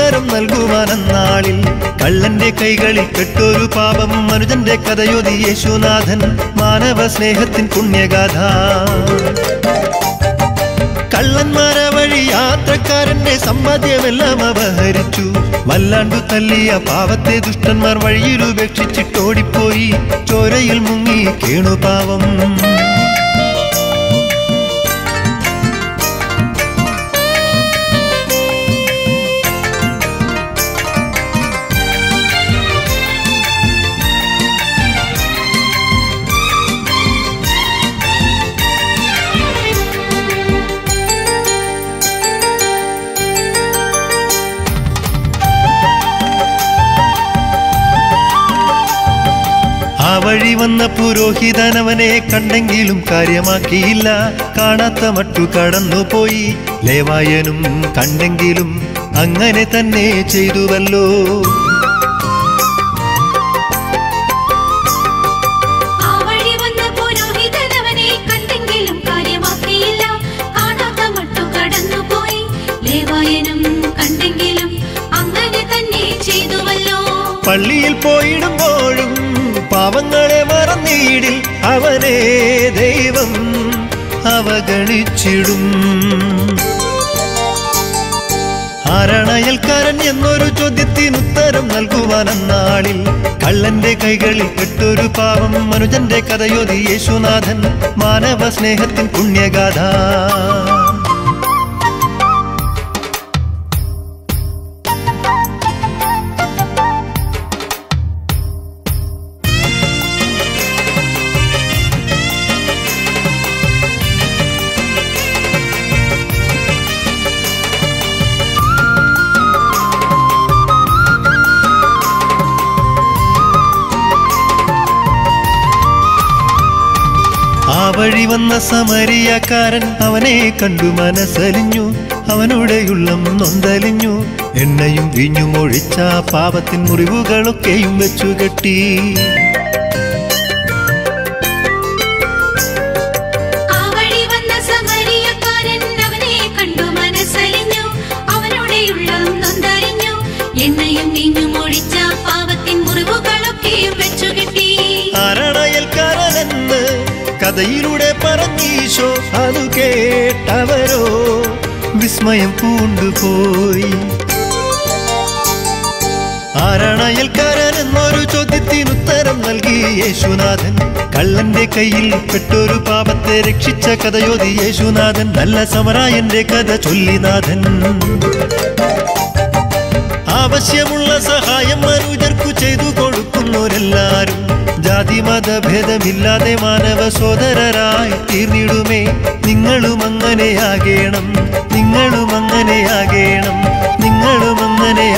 ഉത്തരം നൽകുവാനെന്നാളിൽ കള്ളന്റെ കൈകളിൽ പെട്ടൊരു പാപം മനുജന്റെ കഥയോതി യേശുനാഥൻ മാനവ സ്നേഹത്തിൻ പുണ്യഗാഥ. കള്ളന്മാരെ വഴി യാത്രക്കാരന്റെ സമ്പാദ്യമെല്ലാം അപഹരിച്ചു. വല്ലാണ്ടു തല്ലിയ പാവത്തെ ദുഷ്ടന്മാർ വഴിയിൽ ഉപേക്ഷിച്ചിട്ടോടിപ്പോയി. ചോരയിൽ മുങ്ങി കേണു പാവം. വഴി വന്ന പുരോഹിതനവനെ കണ്ടെങ്കിലും കാര്യമാക്കിയില്ല. കാണാത്ത മറ്റു കടന്നുപോയി. ലേവായനും കണ്ടെങ്കിലും അങ്ങനെ തന്നെ ചെയ്തുവല്ലോ. പള്ളിയിൽ പോയിടുമ്പോഴും പാവങ്ങളെ മറന്നീടിൽ അവനെ ദൈവം അവഗണിച്ചിടും. ആരണയൽക്കാരൻ എന്നൊരു ചോദ്യത്തിനുത്തരം നൽകുവാനെന്നാളിൽ കള്ളന്റെ കൈകളിൽ പെട്ടൊരു പാവം മനുജന്റെ കഥയോതി യേശുനാഥൻ മാനവ സ്നേഹത്തിൻ പുണ്യഗാഥ. വഴി വന്ന സമരിയക്കാരൻ അവനെ കണ്ടു മനസ്സലിഞ്ഞു. അവനുടെ ഉള്ളം നൊന്തലിഞ്ഞു. എണ്ണയും വീഞ്ഞും ഒഴിച്ച പാപത്തിൻ മുറിവുകളൊക്കെയും വെച്ചുകെട്ടി. ആരണയൽക്കാരനെന്ന് കഥയിലൂടെ പറഞ്ഞീശോ അതു കേട്ടവരോ വിസ്മയം പൂണ്ടുപോയി. ആരണയൽക്കാരൻ എന്നൊരു ചോദ്യത്തിനുത്തരം നൽകി യേശുനാഥൻ. കള്ളന്റെ കയ്യിൽ പെട്ടൊരു പാപത്തെ രക്ഷിച്ച കഥയോതി യേശുനാഥൻ. നല്ല സമരായന്റെ കഥ ചൊല്ലിനാഥൻ. ആവശ്യമുള്ള സഹായം മനുജർക്കു ചെയ്തു കൊടുക്കുന്നവരെല്ലാരും ജാതി മതഭേദമില്ലാതെ മാനവ സോദരരായി തീർന്നിടുമേ. നിങ്ങളും അങ്ങനെയാകേണം, നിങ്ങളും അങ്ങനെയാകേണം, നിങ്ങളും അങ്ങനെ